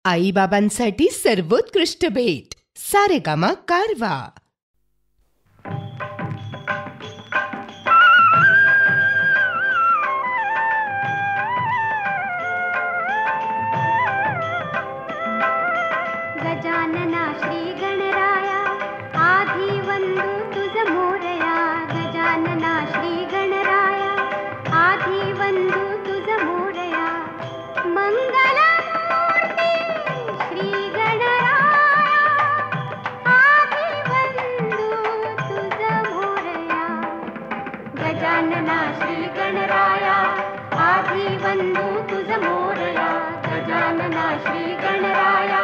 आईबाबांसाठी सर्वोत्कृष्ट भेट सारेगामा कारवा. गजानना श्री गणराया आधी वंदू तुझ मोरया. गजानना श्री गणराया आधी वंदू तुझ मोरया. मंगल मूर्ती श्री गणराया आधी वंदू तुझ मोरया. गजानना श्री गणराया आधी वंदू तुझ मोरया. गजानना श्री गणराया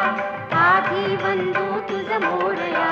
आधी वंदू तुझ मोरया.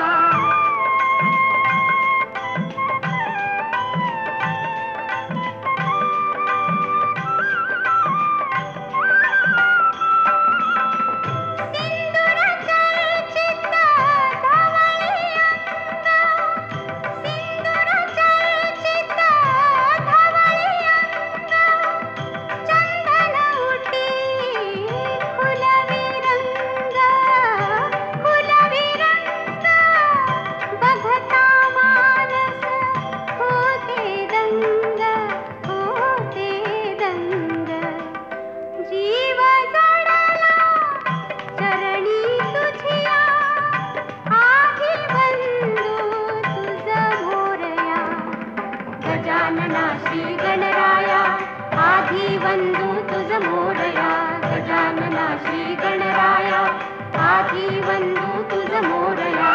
गजानना श्री गणराया आधी वंदू तुझ मोरया. गजानना श्री गणराया आधी वंदू तुझ मोरया.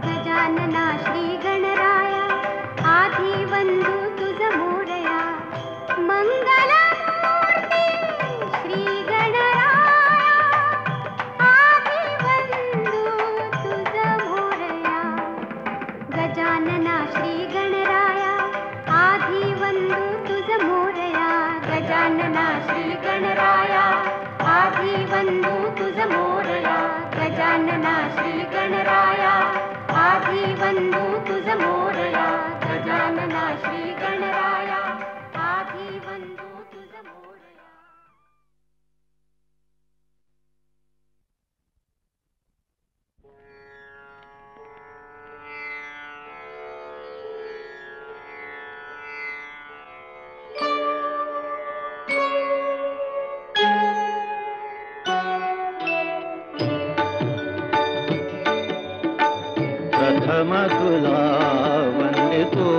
गजानना श्री गणराया आधी वंदू तुझ मोरया. मंगल मूर्ती श्री गणराया आधी वंदू तुझ मोरया. गजानना श्री गणराया आधी वंदू तुझ मोरया. गजानना श्री गणराया आधी वंदू तुझ मोरया. गजानना श्री गणराया आधी वंदू तुझ मोरया. गजानना श्री गणराया आधी वंदू तुझ मोरया. प्रथम तुला वंदितो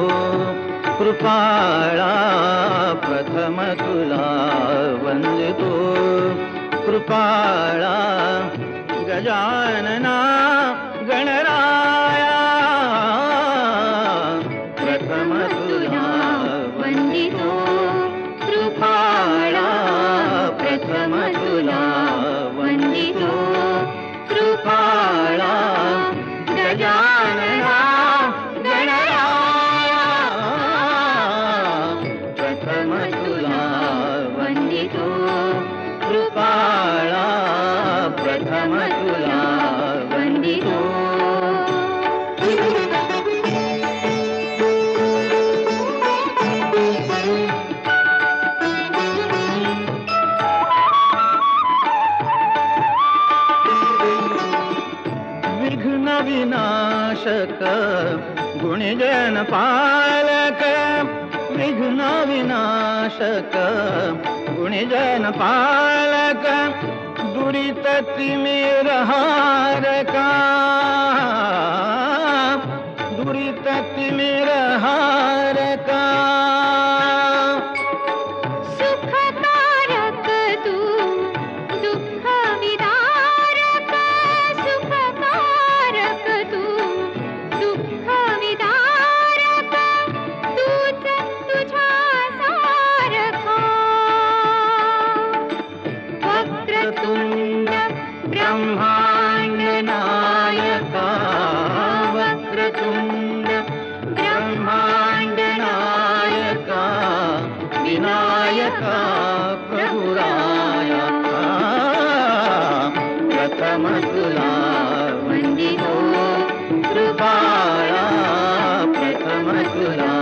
कृपाळा. प्रथम तुला वंदितो कृपाळा. गजानना गणराया प्रथम तुला वंदितो कृपाळा. प्रथम तुला वंदितो कृपाळा. गजानना गणराया प्रथम तुला वंदितो कृपाळा. प्रथम तुला वंदितो. विघ्न विनाशक गुणजन पालक. विघ्न विनाशक गुणजन पालक. दुरित तिमिर हारका. दुरित तिमिर हारका. सुखकारक तू दुःख विरा ब्रह्मांड नायका वक्रतुंड ब्रह्मांड नायका विनायका प्रभुराया प्रथम तुला वंदितो कृपाळा प्रथम तुला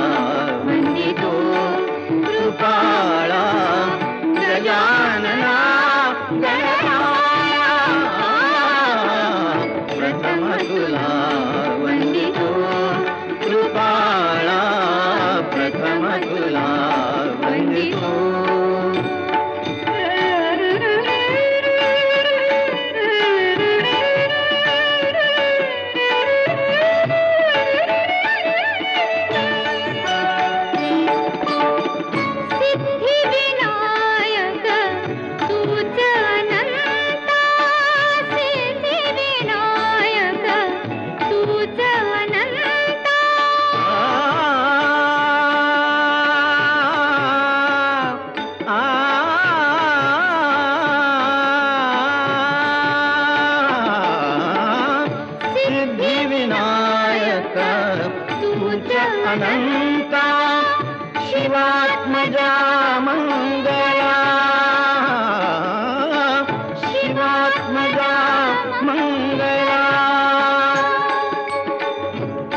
वंदितो कृपाळा गजानना गणराया प्रथम तुला वंदितो कृपाळा प्रथम तुला वंदितो अनंता शिवात्मजा मंगला शिवात्मजा मंगला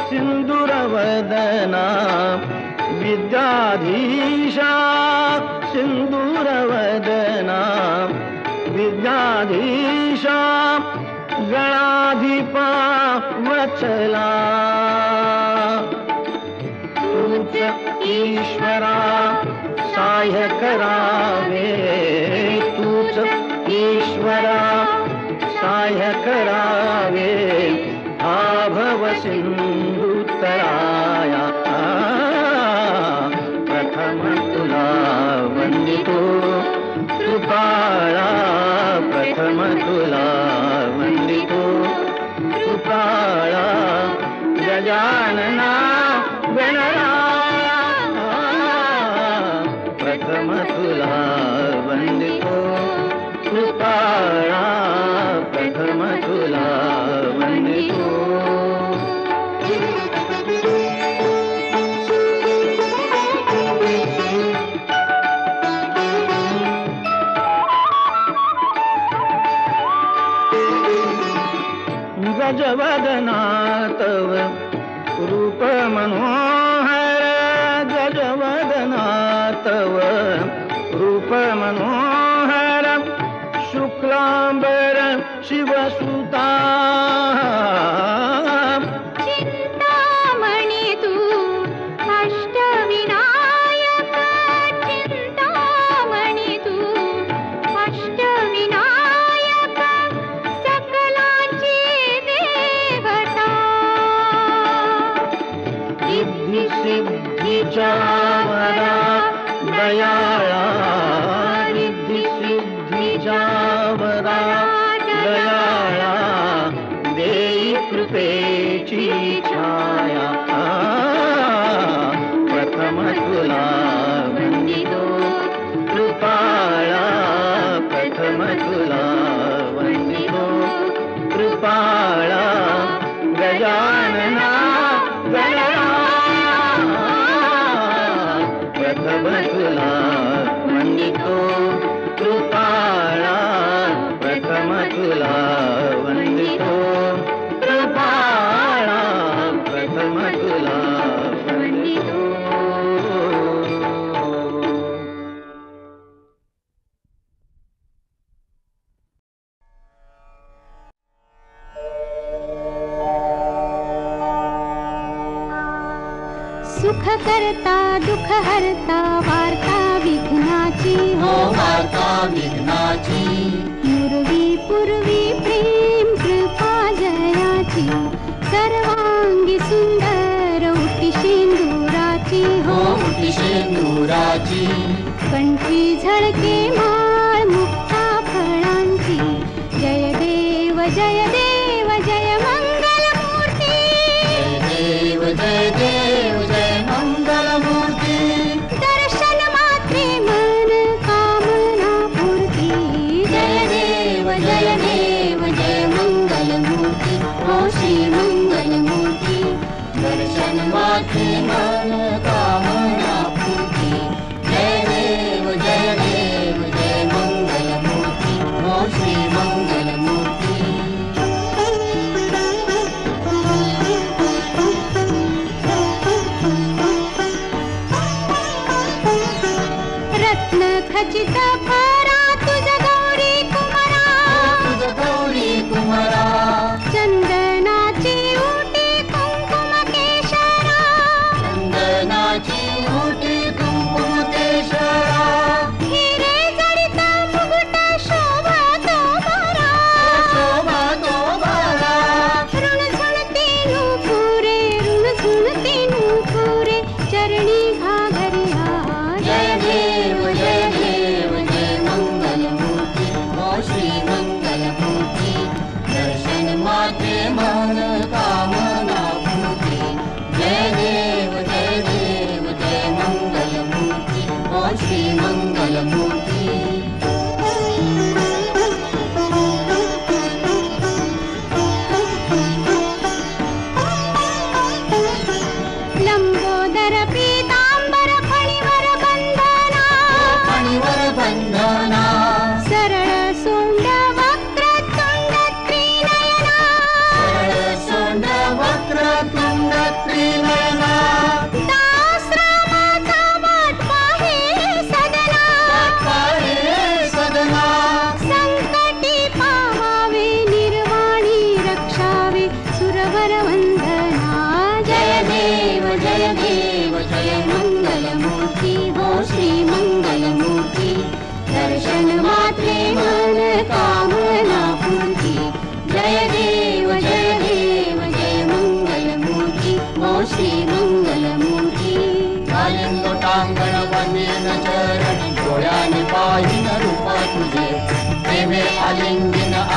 सिंदूरवदना विद्याधीशा सिंदूरवदना विद्याधीशा गणाधिपा वत्सला ईश्वरा सहाय्य करावे तूच ईश्वरा सहाय्य करावे आभव सिंधुतराया प्रथम तुला वंदितो कृपाळा प्रथम तुला वंदितो कृपाळा गजानना गणराया प्रथम तुला वंदितो कृपाळा प्रथम तुला वंदितो गजवदना तव रूप मनोहर गजवदना तव रूप मनोहर शुक्लांबर शिवसुता चिंतामणि तू अष्टविनायक चिंतामणि तू अष्टविनायक सकलांची देवता सिद्धी सिद्धीच्या वरा दयाळा रिद्धी सिद्धीच्या वरा दयाळा देई कृपेची छाया प्रथम तुला वंदितो कृपाळा प्रथम तुला वंदितो कृपाळा गजानना गणराया प्रथम तुला वंदितो कृपाळा प्रथम तुला वंदितो कृपाळा प्रथम तुला वंदितो सुख करता दुख हरता वार्ता विघ्नाची हो वार्ता विघ्नाची पूर्वी पूर्वी प्रेम कृपा जयाची सर्वांगी सुंदर उटी शेंदुराची हो उटी शेंदुराची कंठी झळके माळ मुक्ता फळांची जय देव जय देव जय मंगल मूर्ती जय देव जय मंगल मूर्ती दर्शन मात्रे मन कामना पूर्ती जय देव जय देव जय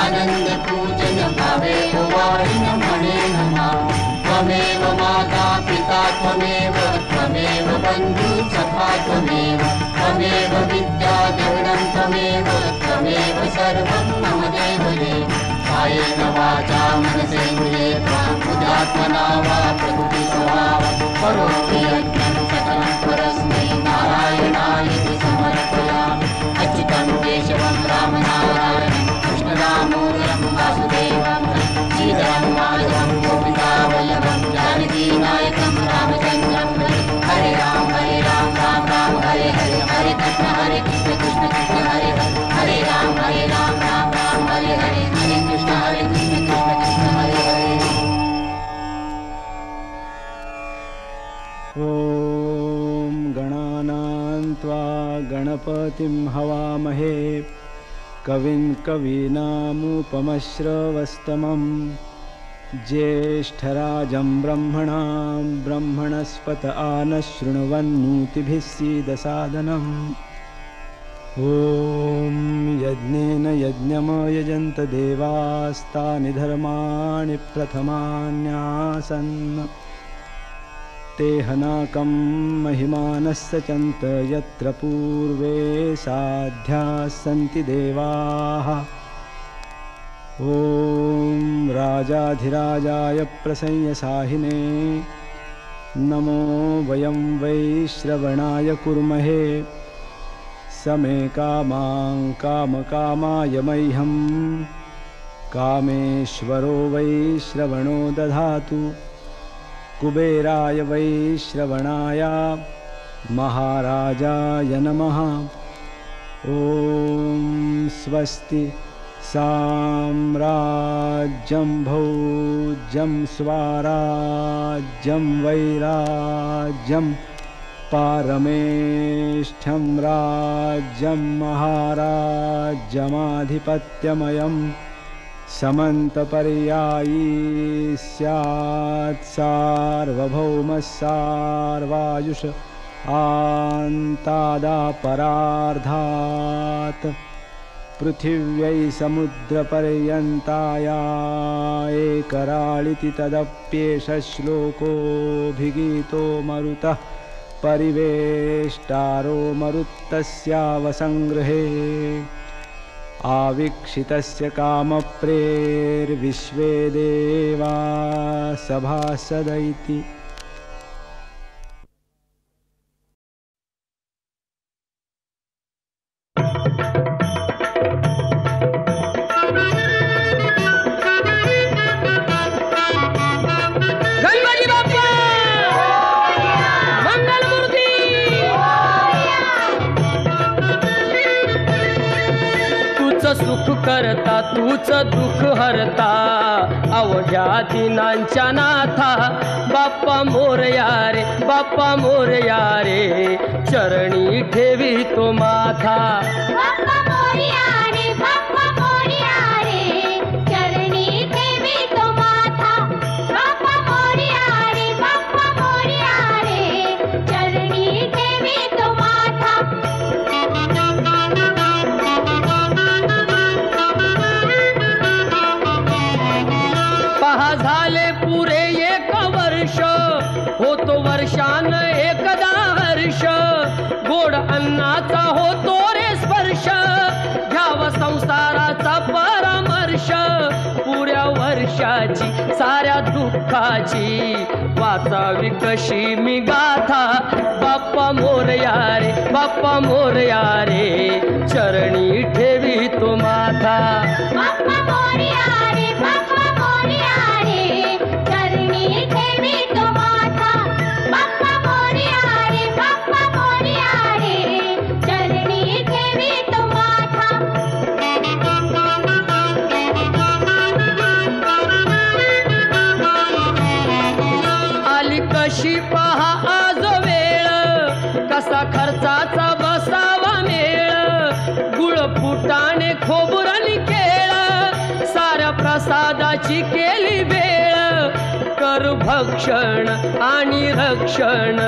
आनंद पूजन भावे वारिन मणे नमा त्वमेव माता पिता त्वमेव त्वमेव बन्धु सखा त्वमेव त्वमेव विद्या द्रविणं त्वमेव त्वमेव सर्वं मम देवदेव कायेन वाचा मनसेन्द्रिये त्वां बुद्ध्यात्मना वा प्रकृतिस्वभावं करोमि यज्ञं सकलं परस्मै नारायणायेति समर्पयामि अच्युतं केशवं रामनारायणं कृष्णदामोदरं वासुदेवं श्रीधरं माधवं गोपिकावल्लभं जानकीनायकं रामचन्द्रं हरे राम राम राम हरे हरे हरे कृष्ण कृष्ण कृष्ण हरे हरे हरे राम राम राम हरे हरे हरे कृष्ण कृष्ण हरे हरे। ॐ गणानां त्वा गणपतिं हवामहे कविं कवीनामुपमश्रवस्तमं ज्येष्ठराजं ब्रह्मणां ब्रह्मणस्पत आनशृण्वन्नोतिभिः सीदसादनम् ॐ यज्ञेन यज्ञमयजन्त देवास्तानि धर्माणि प्रथमान्यासन् तेहनाकं महिमानस्सचन्त यत्र पूर्वे साध्याः सन्ति देवाः। ॐ राजाधिराजाय प्रसंयसाहिने नमो वयं वैश्रवणाय कुर्महे समे कामां कामकामाय मह्यं कामेश्वरो वैश्रवणो दधातु कुबेराय वैश्रवणाय महाराजाय नमः। ॐ स्वस्ति साम्राज्यं भौज्यं स्वाराज्यं वैराज्यं पारमेष्ठ्यं राज्यं महाराज्यमाधिपत्यमयं समन्तपर्यायी स्यात् सार्वभौमः सार्वायुष आन्तादापरार्धात् पृथिव्यै समुद्रपर्यन्ताया एकराळिति तदप्येष श्लोकोऽभिगीतो मरुतः परिवेष्टारो मरुत्तस्यावसंगृहे आवीक्षितस्य कामप्रेर्विश्वे देवा सभासदैति। सुख करता तूच दुःख हरता अवघ्या दिनांच्या नाथा बाप्पा मोरया रे बाप्पा मोरया रे चरणी ठेवी तो माथा बाप्पा मोरया रे बाप्पा मोरया रे चरणी ठेवी तो माथा बाप्पा मोरया रे बाप्पा मोरया रे चरणी ठेवी तो माथा। पहा झाले पुरे एक वर्ष होतो वर्षान एकदा हर्ष गोड अन्नाचा होतो रे स्पर्श घ्याव संसाराचा परामर्श पुऱ्या वर्षाची साऱ्या दुःखाची वाचावी कशी मी गाथा बाप्पा मोरया रे बाप्पा मोरया रे चरणी ठेवी तो माथा बाप्पा मोरया रे बाप्पा मोरया रे चरणी ठेवी तो माथा बाप्पा मोरया रे बाप्पा मोरया रे चरणी ठेवी तो माथा। आली कशी पहा आज वेळ कसा खर्चाचा बसावा मेळ गुळ फुटाणे खोबुरणी केळ साऱ्या प्रसादाची केली वेळ कर भक्षण आणि रक्षण,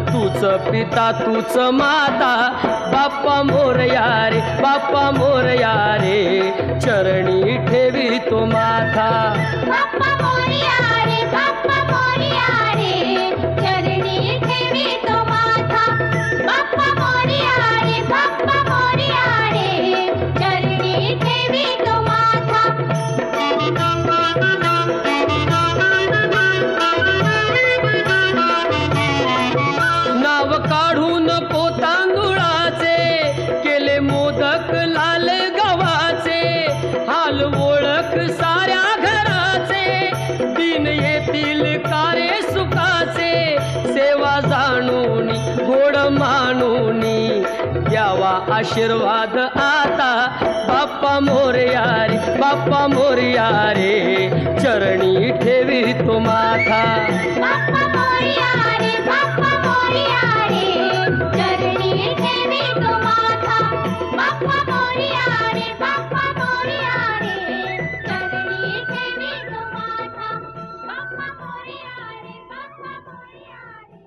तूच पिता तूच माता, बाप्पा मोरया रे बाप्पा मोरया रे, चरणी ठेवी तो माथा. बाप्पा मोरया रे बाप्पा मोरया रे, चरणी ठेवी तो माथा. बाप्पा मोरया रे बाप्पा मोरया रे, चरणी ठेवी तो माथा. नाव काढून पोतांदुळाचे, केले मोदक लाल गव्हाचे, हाल ओळख साऱ्या घराचे, दिन येतील कारे सुखाचे, सेवा जाणूनी गोड मानूनी, द्यावा आशीर्वाद आता, बाप्पा मोरया रे बाप्पा मोरया रे, चरणी ठेवी तो माथा. बाप्पा मोरया रे बाप्पा मोरया रे, चरणी ठेवी तो माथा. बाप्पा मोरया रे बाप्पा मोरया रे, चरणी ठेवी तो माथा. बाप्पा मोरया रे बाप्पा मोरया रे,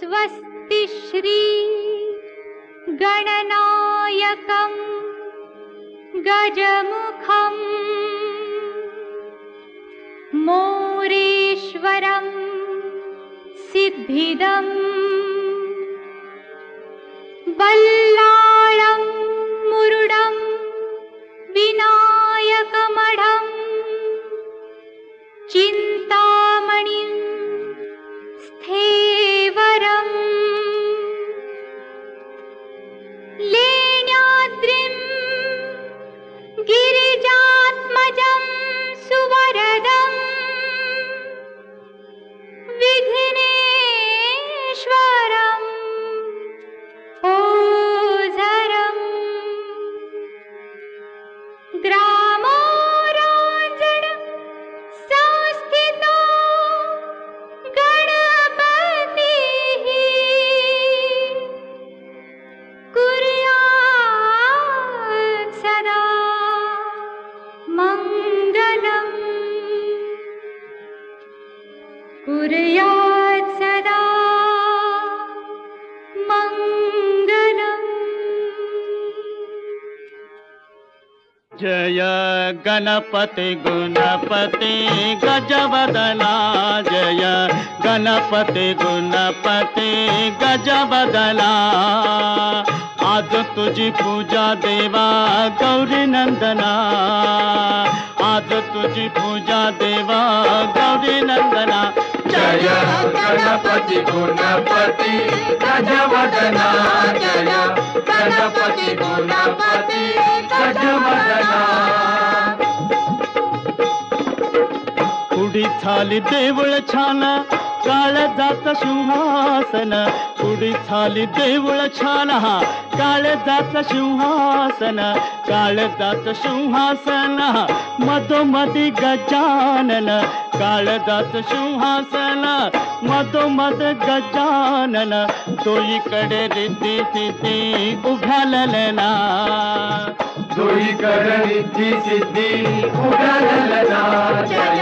स्वस्ति श्री गणनायकं गजमुखं मोरेश्वरं सिद्धिदं बल्लाळं मुरुडं विनायकमढं चिन्तामणिं स्थेवरं लेण्याद्रिं गिरिजात्मजं सुवरदं विघ्नेश्वरम् ओझरं ग्रामोराञ्जन संस्थितो गणपतिः कुर्यात् सदा मङ्गलम् कुर्यात् सदा मङ्गलम्। जय गणपति गुणपति गजवदना जय गणपति गुणपति गजवदना आज तुझी पूजा देवा गौरी नंदना आज तुझी पूजा देवा गौरी नंदना जय गणपति गुणपति गजवदना जय गणपति गुणपति गजवदना उडी थाली देवळ छान काळजात सिंहासन उडी थाली देवळ छान काळजात सिंहासन काळजात सिंहासन मधोमधी गजानन काळजात सिंहासन मधोमध गजानन दोईकडे रिद्धी सिद्धी उभ्यालना दोईकडे रिद्धी सिद्धी उभ्यालना जय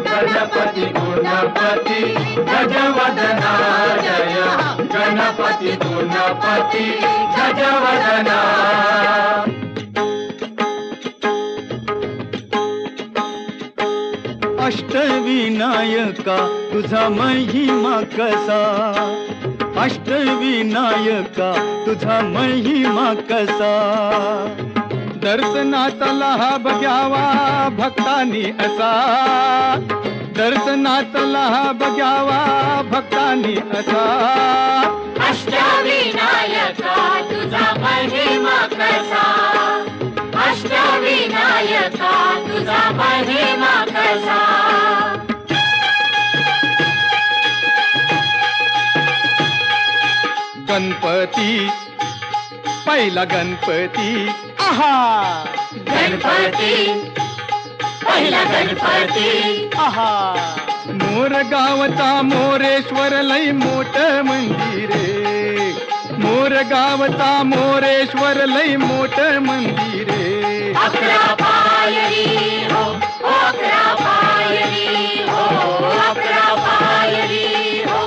गणपति गुणपति गजवदना जय गणपति गुणपति गजवदना अष्टविनायका तुझा महिमा कसा अष्टविनायका तुझा महिमा कसा दर्शनातला हा बघ्यावा भक्तांनी असा दर्शनातला हा बघ्यावा भक्तांनी असा अष्टविनायका तुझा महिमा कसा अष्टविनायका तुझा महिमा कसा गणपती पहिला गणपती आहा गणपती पहिला गणपती आहा मोर गावचा मोरेश्वर लई मोठ मंदिरे मोर गावचा मोरेश्वर लई मोठ मंदिरे अकरा पायरी हो अकरा पायरी हो अकरा पायरी हो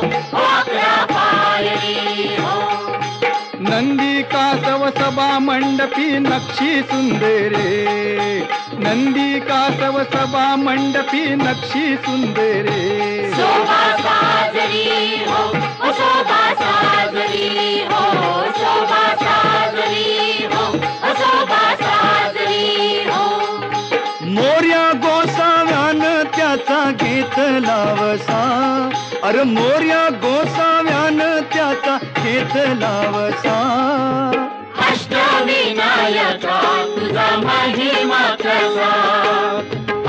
अकरा पायरी हो नंदी कासव सभा मंडपी नक्षी सुंदरे नंदी कासव सभा मंडपी नक्षी सुंदरे शोभा साजरी हो शोभा साजरी हो शोभा साजरी हो शोभा साजरी हो मोर्या गोसाव्यान त्याचा घेतला वसा अरे मोर्या गोसाव्यान त्याचा घेतला वसा अष्टविनायका तुझा महिमा कसा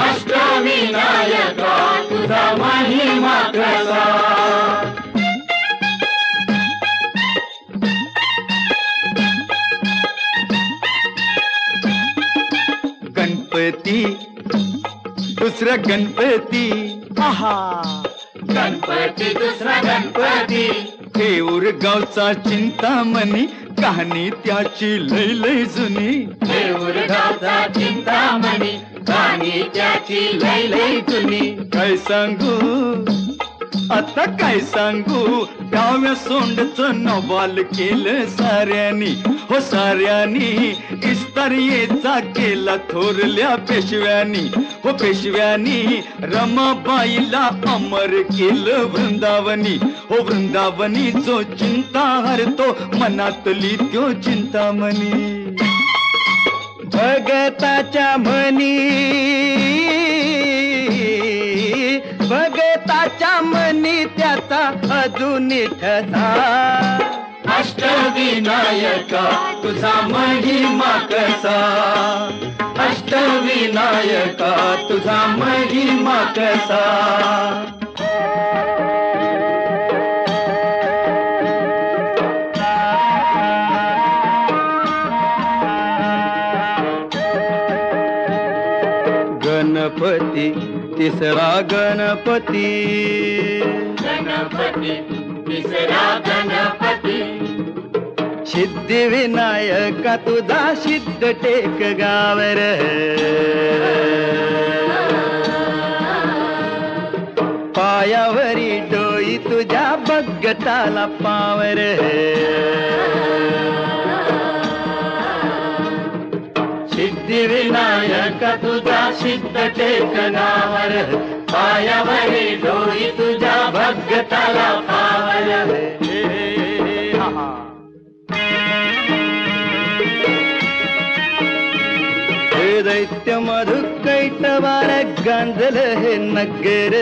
अष्टविनायका तुझा महिमा कसा गणपती दुसरा गणपती आहा गणपती दुसरा गणपती हेऊर गावचा चिंतामणी कहाणी त्याची लय लय जुनी देऊर गावचा चिंतामणी कहाणी त्याची लय लय जुनी काय सांगू आता काय सांगू डाव्या सोंडचं नवाल केलं साऱ्यानी हो साऱ्यानी इस्तारियेचा केला थोरल्या पेशव्यानी हो पेशव्यानी रमाबाईला अमर केलं वृंदावनी हो वृंदावनी जो चिंता हरतो मनातली त्यो चिंतामणी भगताच्या मनी भगताच्या मनी त्याचा अजून ठसा अष्टविनायका तुझा महिमा कसा अष्टविनायका तुझा महिमा कसा गणपती तिसरा गणपती गणपती तिसरा गणपती सिद्धिविनायका तुझा सिद्ध टेक गावर पायावरी डोई तुझ्या भगताला पावर सिद्धिविनायका तुझा सिद्ध टेकनावर पायावरी डोई तुझ्या भगताला पावर हे दैत्य मधु कैटवार गांजल हे नगर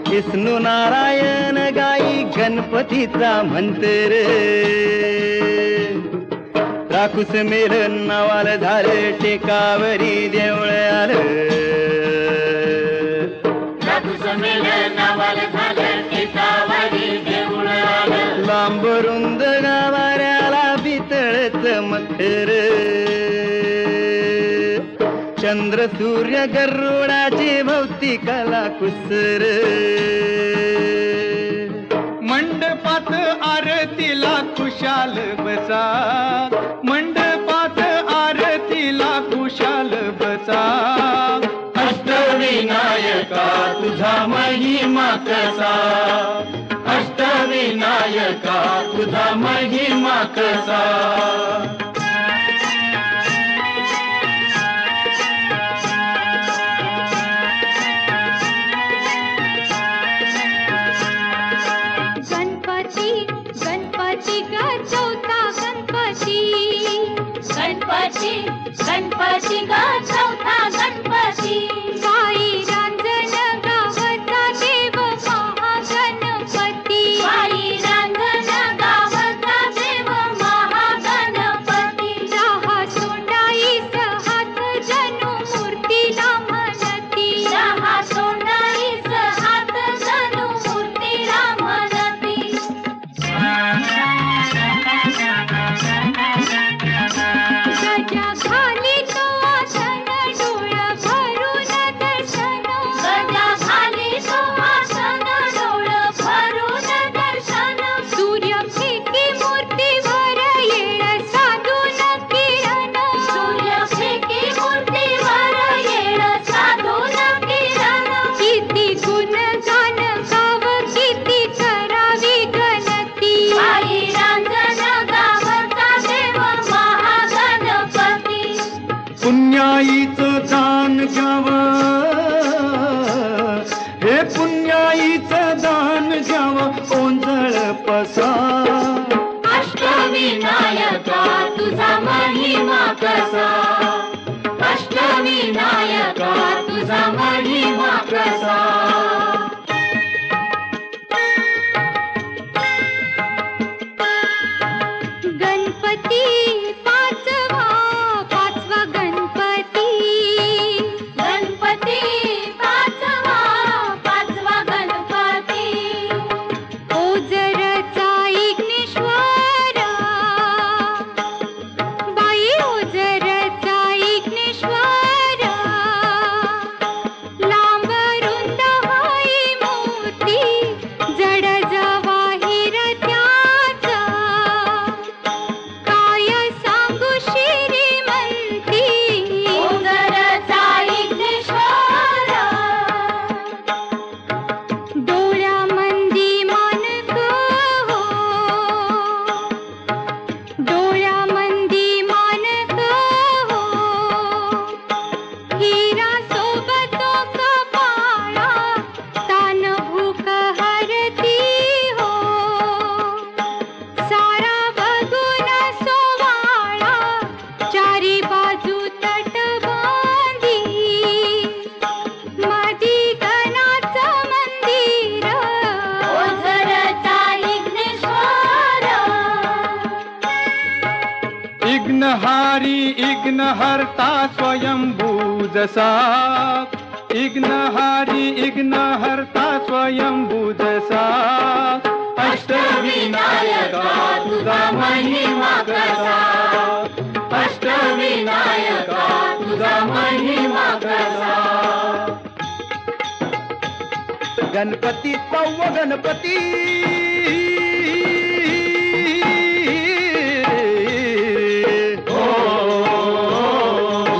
विष्णू नारायण गाई गणपतीचा मंत्र राखूस मेल नावाल झालं टेकावरी देवळ आलं राखूस मेल नावाल झालं टेकावरी देवळ आलं लांब रुंद गावाऱ्याला पितळच मखर चंद्र सूर्य गरुडाची भौतिकाला कुसर मंडपात आरतीला खुशाल बसा मंडपात आरतीला खुशाल बसा अष्टविनायका तुझा महिमा कसा अष्टविनायका तुझा महिमा कसा गणपती ग चौथा गणपती गणपती गणपती ग चौथा गणपती बाई रांजण गावचा देव महागणपती बाई रांजण गावचा देव महागणपती राहा सोंडाईस हात जणू मूर्तीला म्हणती राहा सोंडाईस हात जणू मूर्तीला म्हणती गजा खाली तो आसन डोळ भरून दर्शन गजा खाली तो आसन डोळ भरून दर्शन सूर्य फेकी मूर्तीवर येळ साधून किरण सूर्य फेकी मूर्तीवर येळ साधून किरण किती गुण गान गाव किती करावी गणती आई रांजण गावचा देव महागणपती पुण्याईचं दान घ्यावं हे पुण्याईचं दान घ्यावं ओंजळ पसा अष्टविनायका तुझा महिमा कसा अष्टविनायका तुझा महिमा कसा गणपती पाचवा गणपती गणपती पाचवा गणपती ओझरचा इग्नेश्वर बाई ओझरचा इग्नेश्वर लांब रुंद विघ्नहारी इग्नहर्ता स्वयंभू जसा इग्नहारी इग्नहर्ता स्वयंभू जसा अष्टविनायका तुझा महिमा कसा अष्टविनायका तुझा महिमा कसा गणपती सव्व गणपती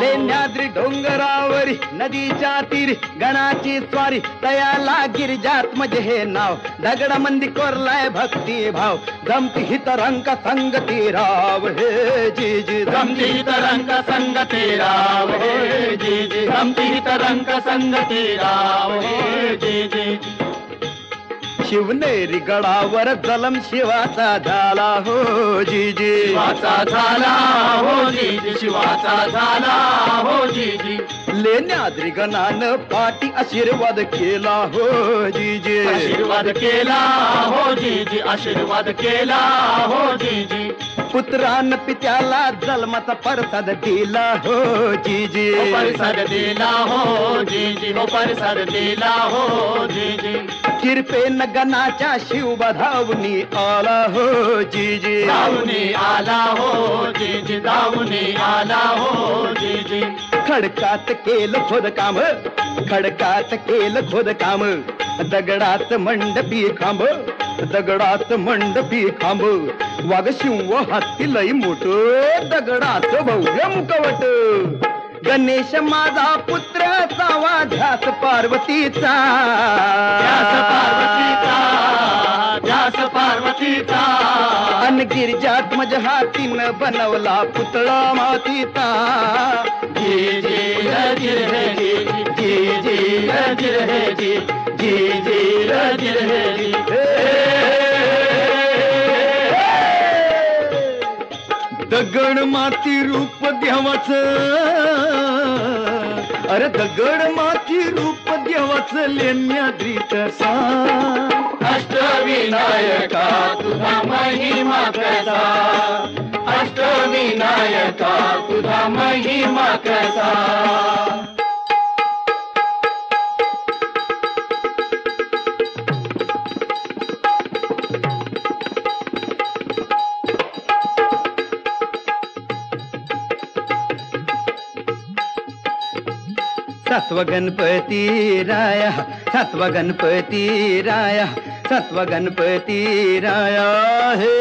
लेण्याद्री डोंगरावरी नदीच्या तीरी गणाची स्वारी तयाला गिरिजात म्हणजे हे नाव दगडामंदी कोरलाय भक्ती भाव जमती हित रंग संगती राव हे जी जी गमती तरंग संगती राव हे जी जी गमती तरंग संगती राव हे जी जी शिवनेरी गडावर जलम शिवाचा झाला हो जी जी शिवाचा झाला हो जी जी शिवाचा झाला हो जी जी लेण्याद्री गणानं पाठी आशीर्वाद केला हो जी जी आशीर्वाद केला हो जी जी आशीर्वाद केला हो जी जी पुत्रान पित्याला जन्माचा प्रसाद दिला हो जी जी हो प्रसाद दिला हो जी जी हो प्रसाद दिला हो जी जी किरपेन गणाच्या शिवबधावनी आला हो जी जी दावणी आला हो जी जी दावणी आला हो जी जी खडकात केलं खोदकाम खडकात केलं खोदकाम दगडात मंडपी खांब दगडात मंडपी खांब वाघ शिव हत्ती लई मोठ दगडात भव्य मुखवट गणेश माझा पुत्र सावा ध्यास पार्वतीचा ध्यास पार्वतीचा अन गिरिजात मज हातीनं बनवला पुतळा मातीचा जी जी रजिर है जी जी जी रजिर है जी जी जी रजिर है जी दगड माती रूप देवाच अरे दगड माती रूप देवाच लेण्याद्री तसा अष्टविनायका तुझा महिमा कसा अष्टविनायका तुझा महिमा कसा सत्व गणपती राया सत्व गणपती राया सत्व गणपती राया हे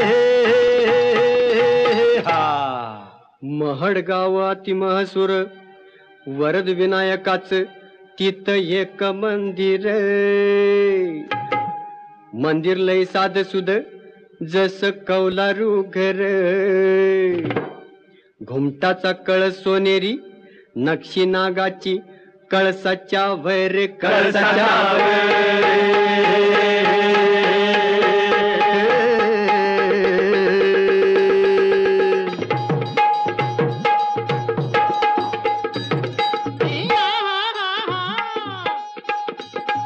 हा महडगाव अतिमहसूर वरद विनायकाच तिथ एक मंदिर मंदिर लय साध सुद जस कौलारू घर घुमटाचा कळस सोनेरी नक्षी नागाची कळसाच्या वर कळसाच्या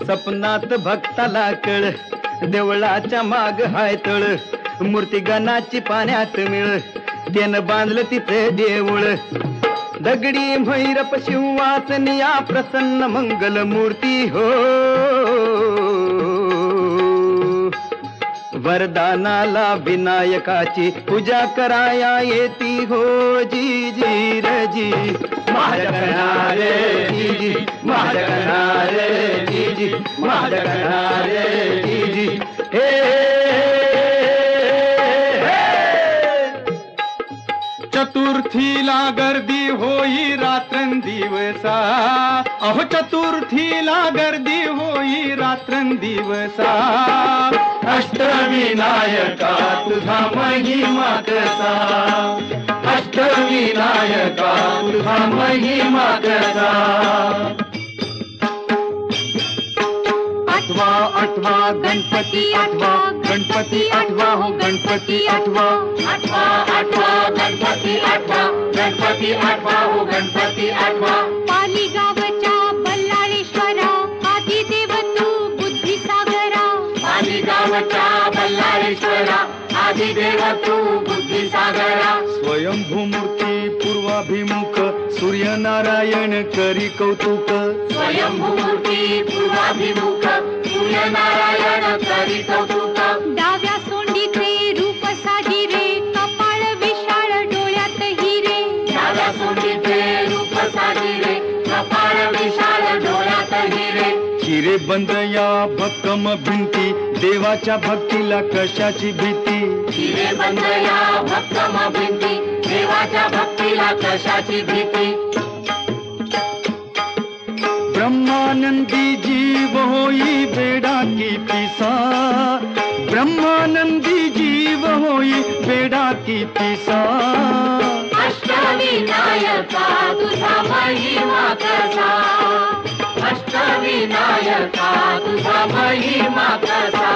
सपनात भक्ताला कळ देवळाच्या माग हाय तळ मूर्ती गणाची पाण्यात मिळ त्यानं बांधलं तिथे देऊळ दगडी भैरप शिवासनिया प्रसन्न मंगल मूर्ती हो वरदानाला विनायकाची पूजा कराया येती हो जी जी रजी महाजगणारे जी जी महाजगणारे जी जी महाजगणारे जी जी हे चतुर्थीला गर्दी होई रात्रंदिवसा अहो चतुर्थीला गर्दी होई रात्रंदिवसा अष्टविनायका तुझा महिमा कसा अष्टविनायका तुझा महिमा कसा आठवा आठवा गणपती आठवा गणपती आठवा हो गणपती आठवा आठवा आठवा गणपती आठवा गणपती आठवा हो गणपती आठवा पाली गावच्या बल्लाळेश्वरा आदिदेव तू बुद्धिसागरा पाली गावच्या बल्लाळेश्वरा आदिदेव तू बुद्धिसागरा स्वयंभू मूर्ती पूर्व पूर्वाभिमुख सूर्यनारायण करी कौतुक स्वयंभूमूर्ती पूर्वाभिमुख सूर्यनारायण करी कौतुक डाव्या सोंडीचे रूप साजिरे कपाळ विशाळ डोळ्यात हिरे डाव्या सोंडीचे रूप साजिरे कपाळ विशाळ डोळ्यात हिरे हिरे बंद या भक्कम भिंती देवाच्या भक्तीला कशाची भीती हिरे बंद या भक्कम भिंती देवाच्या भक्तीला कशाची भीती ब्रह्मानंदी जीव होई बेडा की पिसा ब्रह्मानंदी जीव होई बेडा की पिसा अष्टविनायका तुझा महिमा कसा अष्टविनायका तुझा महिमा कसा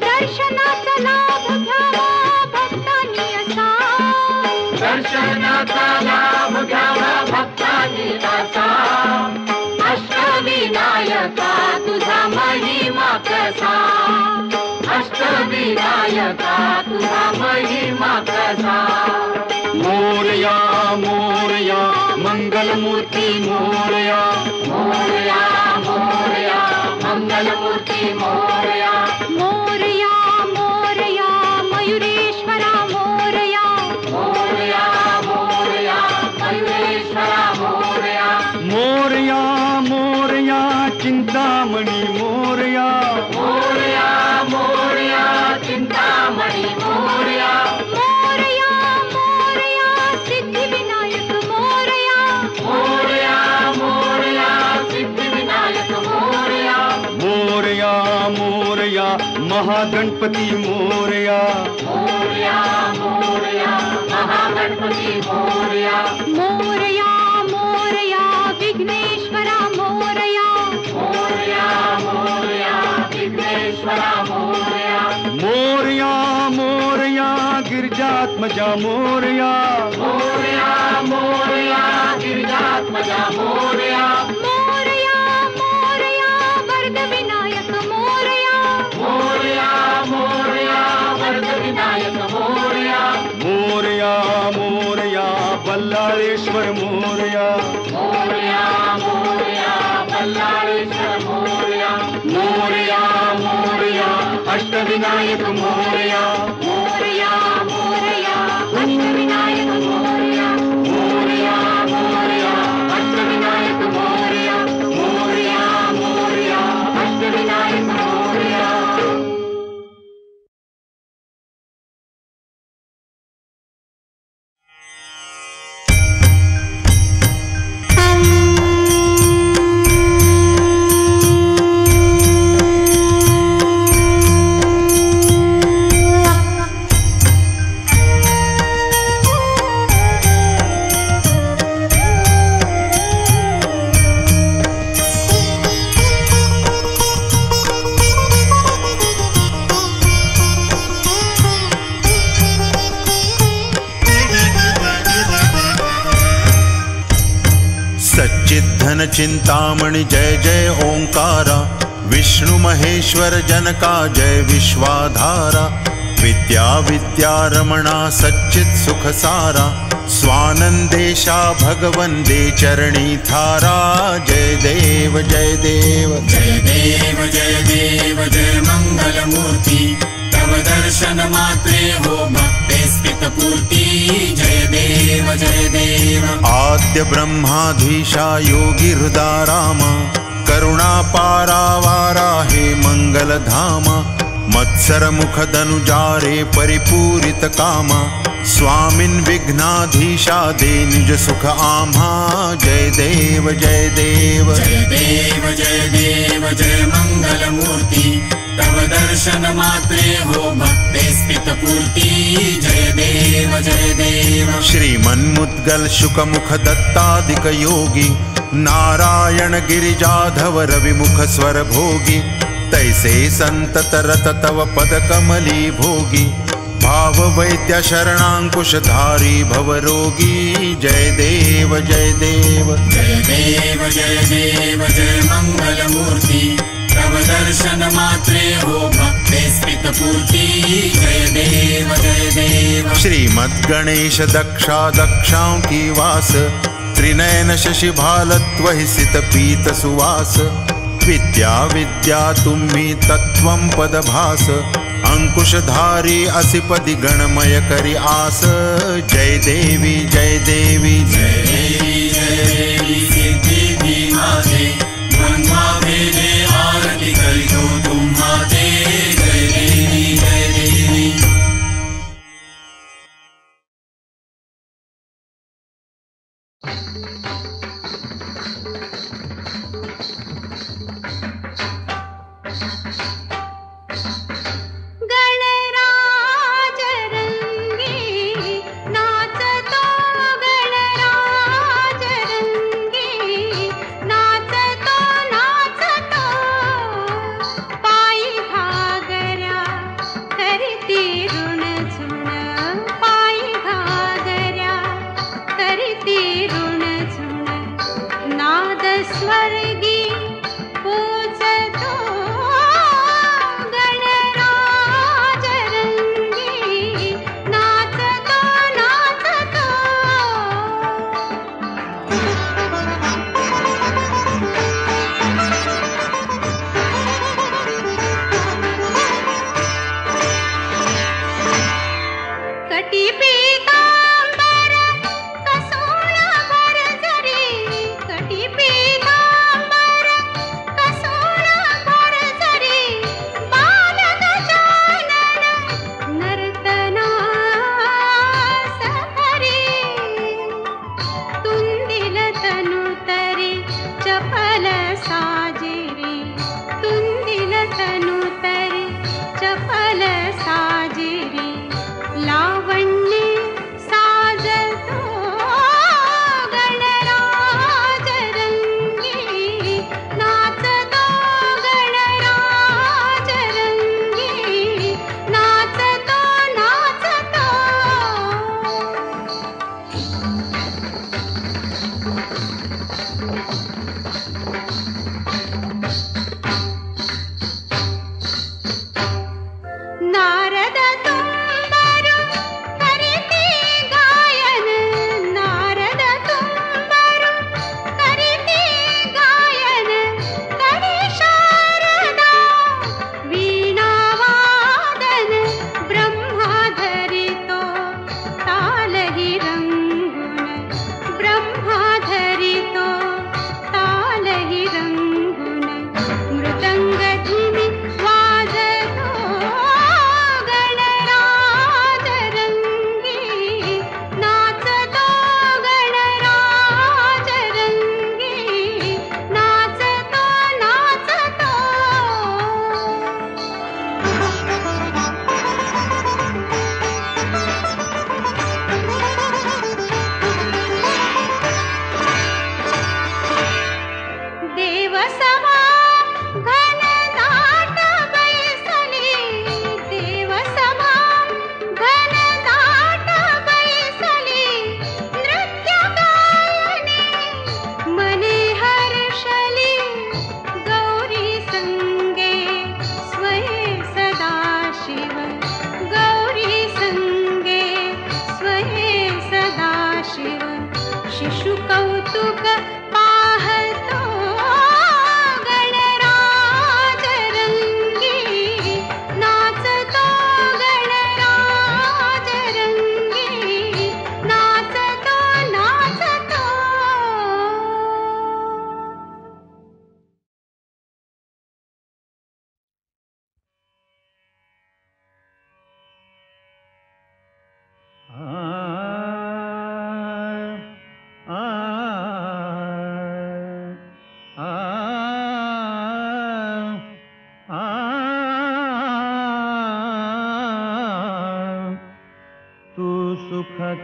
दर्शनाचा लाभ घ्यावा भक्तांनी असा दर्शनाचा लाभ घ्यावा भक्तांनी असा अष्टविनायका तुझा महिमा कसा अष्टविनायका तुझा महिमा कसा मोरया मोरया मंगलमूर्ती मोरया मोरया मोरया मंगलमूर्ती मोरया मोरया मोरया मयुरेश्वरा मोरया मोरया मोरया मयुरेश्वरा मोरया मोरया मोरया चिंतामणी मोरया मोरया मोरया चिंतामणी मोरया मोरया मोरया सिद्धिविनायक मोरया मोरया मोरया सिद्धिविनायक मोरया मोरया मोरया महागणपती मोरया मोरया मोरया महागणपती मोरया मोरया मोरया विघ्नेश्वरा मोरया मोरया मोरया विघ्नेश्वरा मोरया मोरया मोरया गिरिजात्मजा मोरया मोरया मोरया गिरिजात्मजा मोरया मोरया मोरया वरदविनायक मोरया मोरया मोरया वरदविनायक मोरया मोरया मोरया बल्लाळेश्वर मोरया मोरया मोरया बल्लाळेश्वर मोरया मोरया मोरया अष्टविनायक मोरया मोरया मोरया अष्टविनायक मोरया मोरया मोरया अष्टविनायक मोरया मोरया मोरया अष्टविनायक मोरया सच्चिद्धन चिंतामणि जय जय ओंकारा विष्णु महेश्वर जनका जय विश्वाधारा विद्या विद्यारमणा सच्चित् सुख सारा स्वानंदेशा भगवंदे चरणी थारा जय देव जय देव जय देव जय देव जय मंगलमूर्ति तव दर्शन मात्रे हो भक्ते स्थित पूर्ति जय देव जय देव आद्य ब्रह्माधीशा योगी हृदारामा करुणा पारावारा हे मंगल धामा मत्सर मुख धनुजारे परिपूरित कामा स्वामिन् विघ्नाधीशा दे निज सुख आम्हा जय देव जय देव जय देव जय देव जय मंगलमूर्ति तव दर्शन मात्रे हो भक्ते स्थित पूर्ति जय देव जय देव श्रीमन्मुद्गल शुक मुख दत्तादिक योगी नारायण गिरिजाधव रविमुख स्वर भोगी तैसे संतत रत तव पद कमली भोगी भाव वैद्य शरणांकुश धारी भव रोगी जय देव जय देव जय देव जय देव जय मंगलमूर्ति तव दर्शन मात्रे हो भक्ते स्मित पूर्ति जय देव जय देव। श्रीमद् गणेश दक्षा दक्षाओं की वास त्रिनयन शशि भालत्व ही सित पीत सुवास विद्या विद्या तुम्ही तत्वं पदभास अंकुशधारी असिपदि गणमय करि आस जय देवी जय देवी जय देवी जय देवी सिद्धि दी माते द्वंद्वा भेदे आरती करी तो तुम्हारे जय देवी जय देवी।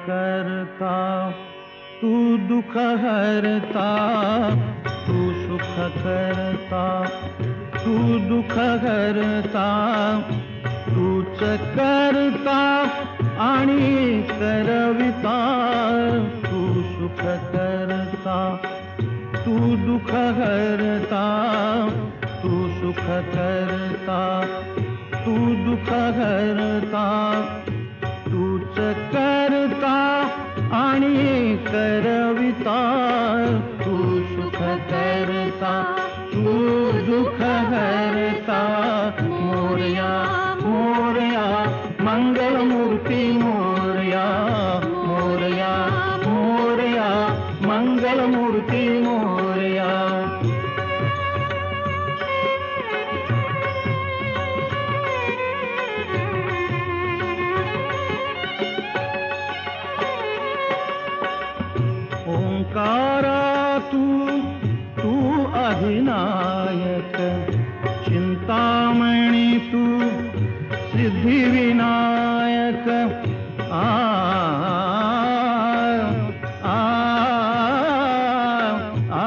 करता तू दुख हरता, तू सुख करता तू दुख हरता, तूच करता आणि करविता, तू सुख करता तू दुख हरता, तू सुख करता तू दुःख हरता तूच करता आणि करविता तू सुख करता तू दुःख हरता मोरया मोरया मंगलमूर्ती मोरया मोरया मोरया मंगलमूर्ती मोरया ओंकारा तू अधिनायक चिंतामणी तू सिद्धिविनायक आ आ आ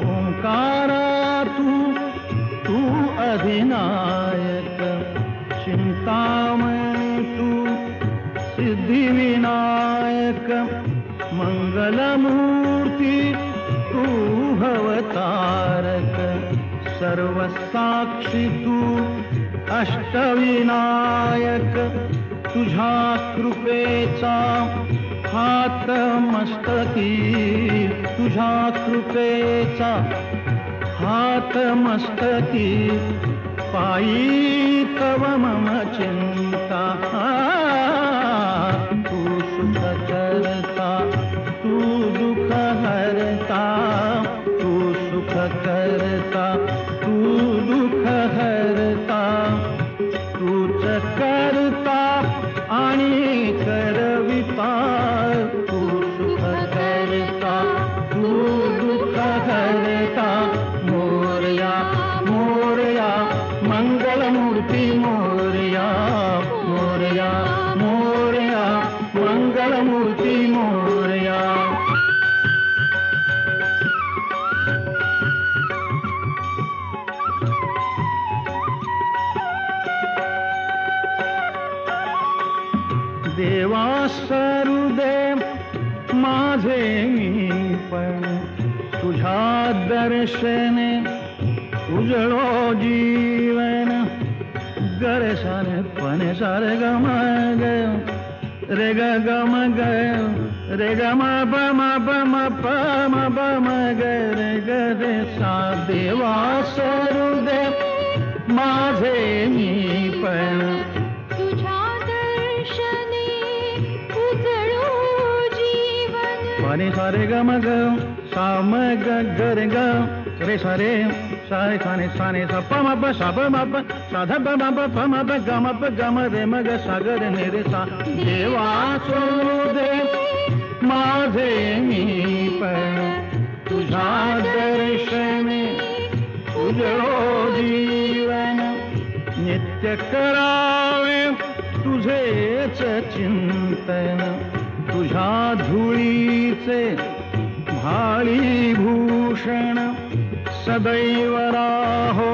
ओंकारा तू अधिनायक चिंतामणी तू सिद्धिविनायक मंगलमूर्ती तू भवतारक सर्वसाक्षी तू अष्टविनायक तुझ्या कृपेचा हात मस्तकी तुझ्या कृपेचा हात मस्तकी पायी तव मम चिंता तू सुख करता तू दुःख हरता तू सुख करता तू दुःख हरता तूच करता आणि करविता तू सुख करता तू दुःख हरता मोरया मोरया मंगलमूर्ती मोरया मोरया मोरया मंगलमूर्ती मोरया देवा सरुदेव माझे मी पण तुझ्या दर्शने उजळो जीवन गरे सारे पणे सारे गम ग रे ग गम ग रे ग म प म प म प म प म ग रे ग रे सा देवा सरुदेव माझे मी पण तुझ्या दर्शने उजळो जीवन पणे सारे गम ग सा म ग ग रे ग रे सारे सारे साने साने सा प म प सा प म प सा ध प म प प म प ग म प ग म रे म ग सा ग रे ने रे सा देवा सरुदेव माझे मी पण तुझ्या दर्शने उजळो जीवन नित्य करावे तुझेच चिंतन तुझ्या धुळीचे भाळी भूषण सदैव राहो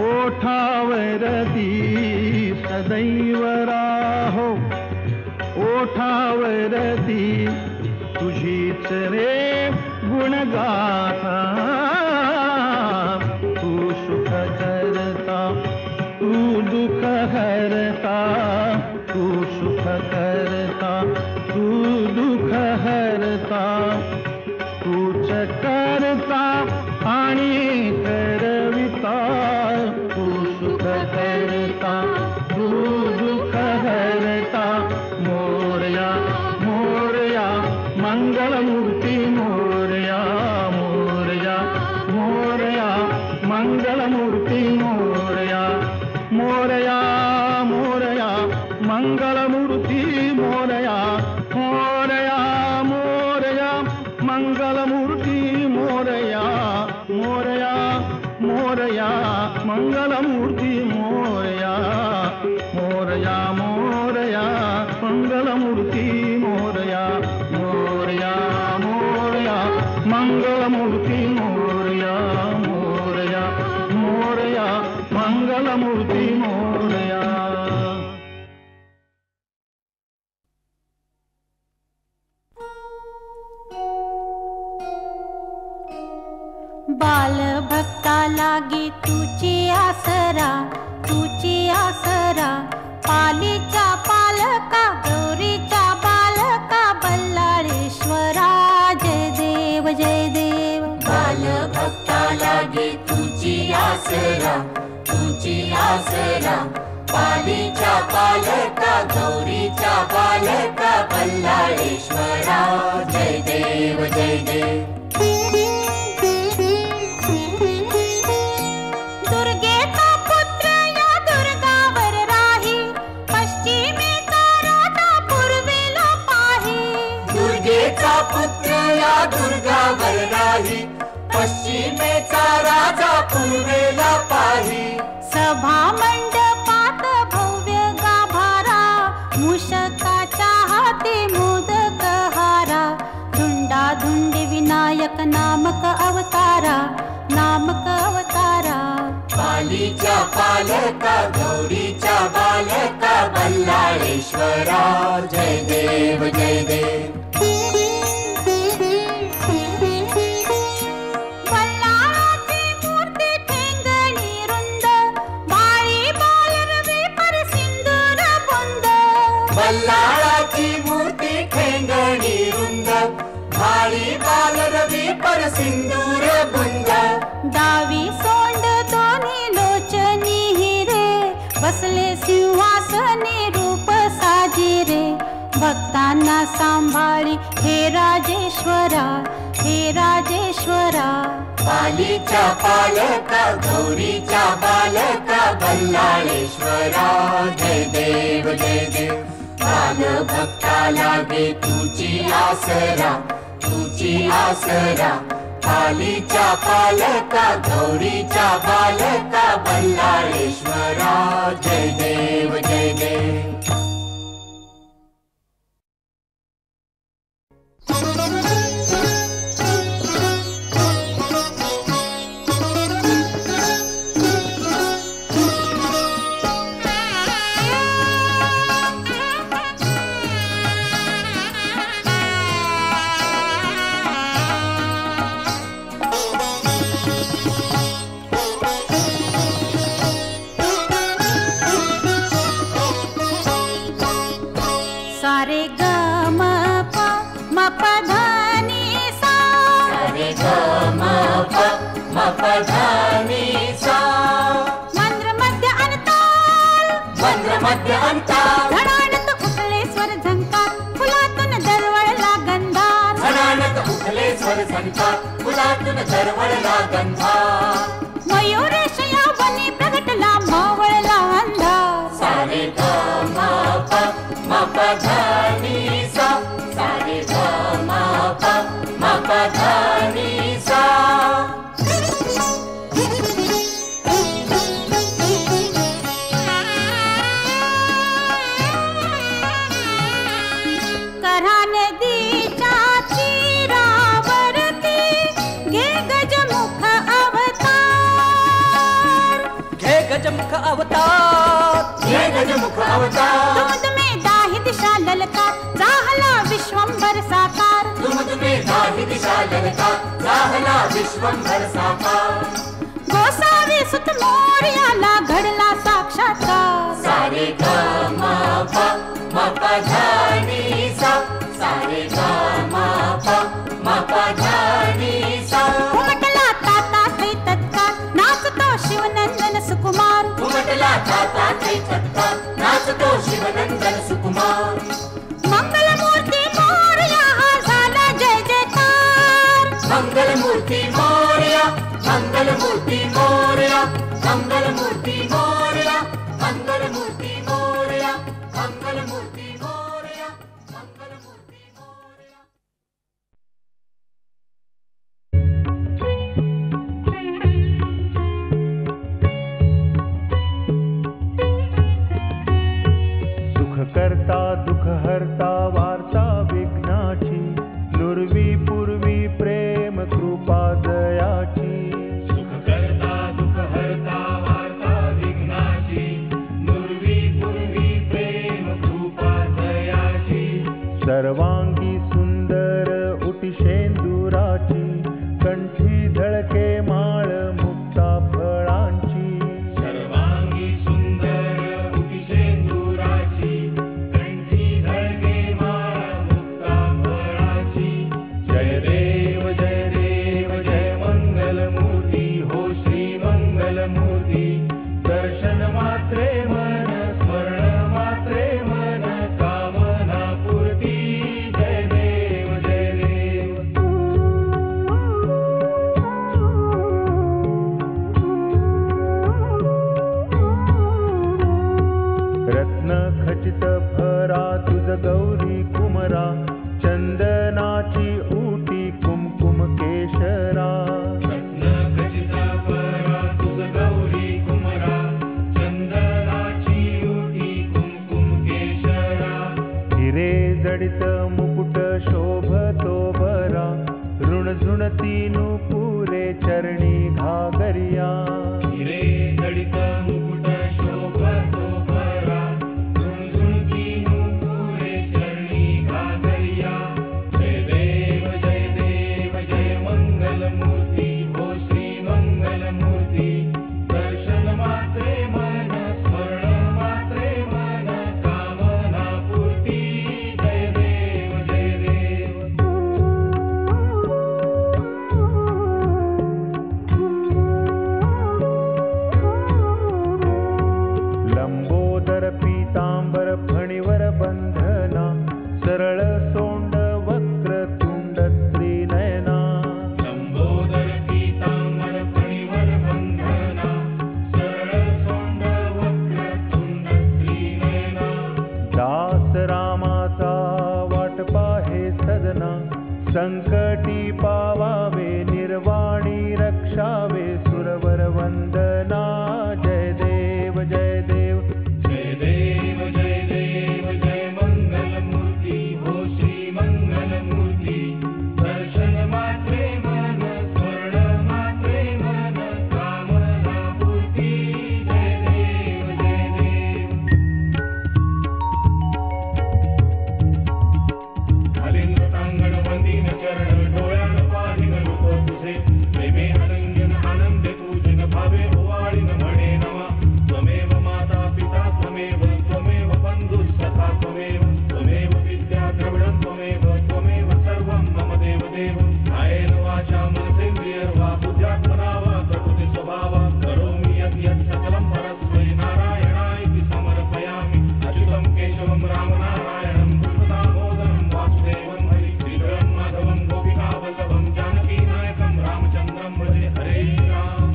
ओठावरती सदैव राहो ओठावरती तुझीच रे गुणगाथा तू सुख करता तू दुःख हरता तू सुख करता तू दुःख हरता तूच करता आणि करविता तू सुख करता तू दुःख हरता मोरया मोरया मंगलमूर्ती मोरया मोरया मोरया मंगलमूर्ती मोरया मोरया मोरया मंगलमूर्ती मोरया मोरया मोरया मंगलमूर्ती मोरया मोरया मोरया मंगलमूर्ती मोरया मोरया मोरया मंगलमूर्ती मोरया मोरया मोरया मंगलमूर्ती मोरया मोरया मोरया मंगलमूर्ती मोरया बाल भक्ता लागे तुझी आसरा, तुझी आसरा. पालीच्या पालका गौरीच्या बालका बल्लाळेश्वरा. जय देव जय देव. बाल भक्ता लागे तुझी आसरा, तुझी आसरा. पालीच्या पालका गौरीच्या बालका बल्लाळेश्वरा. जय देव जय देव. दुर्गेचा पुत्र या दुर्गावर राही, पश्चिमेचा राजा पूर्वेला पाही. दुर्गेचा पुत्र या दुर्गावर राही, पश्चिमेचा राजा पूर्वेला पाही. सभा मंडपात भव्य गाभारा, मूषकाच्या हाती मोदक हारा. धुंडाधुंड विनायक नामक अवतारा, नामक अवतारा. पालीच्या पालका गौरीच्या बालका बल्लाळेश्वरा. जय देव जय देव. बल्लाळाची मूर्ती ठेंगणी रुंद, बाळी बालरवी पर सिंदूर बुंद. बल्लाळाची मूर्ती ठेंगणी रुंद, भाळी बालरवी पर सिंदूर बुंद. डावी सोंड दोन्ही लोचनी हिरे, बसले सिंहासनी रूप साजिरे. भक्तांना सांभाळी हे राजेश्वरा, हे राजेश्वरा. पालीच्या पालका गौरीच्या बालका बल्लाळेश्वरा. जय देव जय देव. बाल भक्ता लागे तुझी आसरा, तुझी आसरा. पालीच्या पालका गौरीच्या बालका बल्लाळेश्वरा. जय देव जय देव. सारे ग म प म प ध नि सा. सारे ग म प म प ध नि सा. मंद्र मध्य अंताल, मंद्र मध्य अंताल. धडाडत उठले स्वर झंकार, फुलातून दरवळला गंधार. धडाडत उठले स्वर झंकार, फुलातून दरवळला गंधार. मयुरेश या वनी प्रगटला मावळला अंधार. सारे ग म प म प ध नि सा. सारे ग म प म प ध नि सा. कऱ्हा नदीच्या तीरावरती घे गजमुख अवतार. घे गजमुख अवतार, हे गजमुख अवतार. तुमदमे दाही दिशा ललकार, जाहला विश्वंभर साकार. तुमदमे दाही दिशा ललकार, जाहला विश्वंभर साकार. गोसावी सुत मोरयाला घडला साक्षात्कार. सारे ग म प म प ध नि सा. सारे ग म प म प ध नि सा. उमटला ताता थै तत्काळ, नाचतो शिवनंदन सुकुमार. उमटला ताता थै तत्काळ, नाचतो शिवनंदन सुकुमार. मंगलमूर्ती मोरया हा झाला जय जयकार. मंगलमूर्ती मोरया, मंगलमूर्ती मोरया. मंगलमूर्ती मोरया, मंगलमूर्ती मोरया. मंगलमूर्ती मोरया, मंगलमूर्ती मोरया. सुख करता दुःख हरता वार्ता विघ्नाची, नुरवी पूर्वी प्रेम कृपा दयाची. सुख करता दुःख हरता वार्ता विघ्नाची, तीनू पुरे चरणी घागरिया हिरे जडित मुकुट शोभतो बरा झुणझुण तीनू पुरे चरणी घागरिया जय देव जय मंगल मूर्ती हो श्री मंगल मूर्ती दर्शन मात्रे मन स्मरण मात्रे मन कामना पूर्ती जय देव लंबोदर पीतांबर फणीवर बंधना सरळ सोंड वक्रतुंड त्रिनयना लंबोदर पीतांबर फणीवर बंधना सरळ सोंड वक्रतुंड त्रिनयना दास रामाचा वाट पाहे सदना संकटी पावावे निर्वाणी रक्षावे सुरवर वंदना जय देव जय देव जय मंगल मूर्ती हो श्री मंगल मूर्ती दर्शन मात्रे मन स्मरण मात्रे मन कामना पूर्ती जय देव अलिंगतांगण वंदीन चरण डोळ्यान पाहिन रूप तुझे प्रेमे अनंजन आनंदे पूजन भावे ओवाळीन म्हणे नवा त्वमेव माता पिता त्वमेव बंधुः सखा त्वमेव विद्या द्रविडं त्वमेव सर्वं मम देव कायेन वाचा मनसेन्द्रियर्वा बुद्ध्यात्मना वा प्रकृति स्वभावा करोमि यत् सकलं परस्मै नारायणाय समर्पयामि अच्युतं केशवं रामनारायणं कृष्णदामोदरं वासुदेवं हरि श्रीधरं माधवं गोपिकावल्लभं जानकीनायकं रामचन्द्रं भजे हरे राम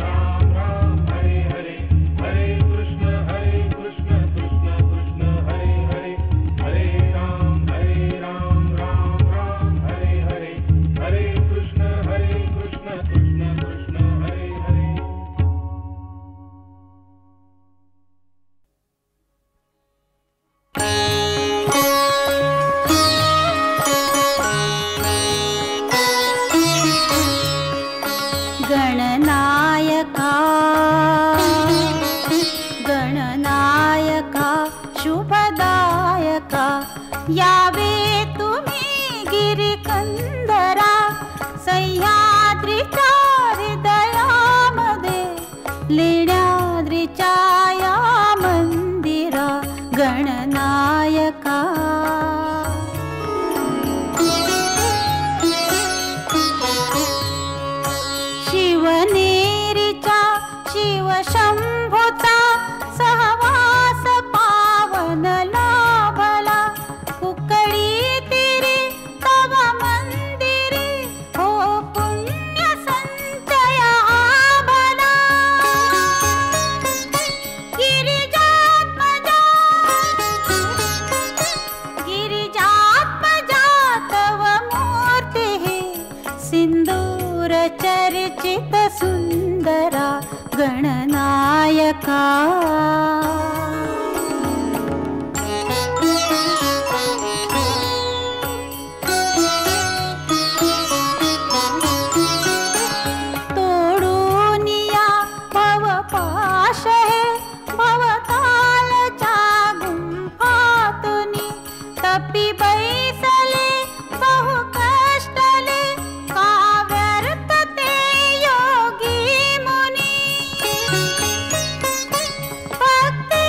राम राम हरे हरे हरे कृष्ण कृष्ण कृष्ण हरे हरे हरे राम राम राम हरे हरे हरे कृष्ण कृष्ण कृष्ण हरे हरे गणनायका गणनायका शुभदायका यावे तुम्ही गिरिकंदरा सह्याद्रीच्या हृदयामध्ये लेण्याद्रीच्या या मंदिरा गणनायका शिवनेरीचा शिवशंभूचा सहवास पावन लाभला कुकळी तिरी तव मंदिरी हो पुण्य संचया भला गिरिजात्मजा तव मूर्ती सिंदूर चर्चित सुंदरा गणनायका तोडूनिया भवपाश हे भवतालच्या गुंफातुनी तपी बैसले बहु कष्टले का व्यर्थ ते योगी मुनी भक्ती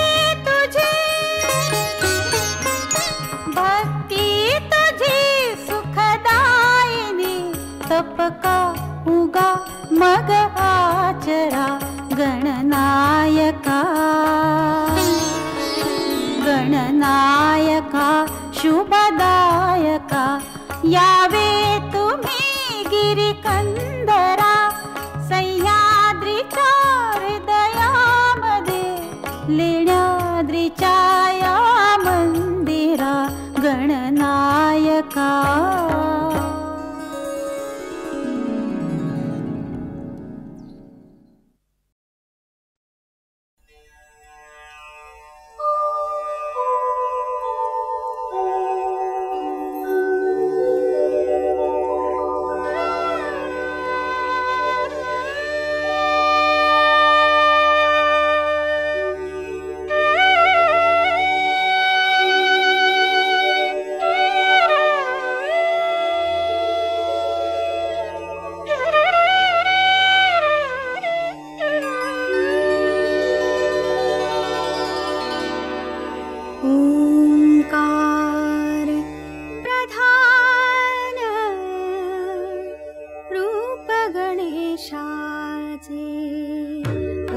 गणेशाचे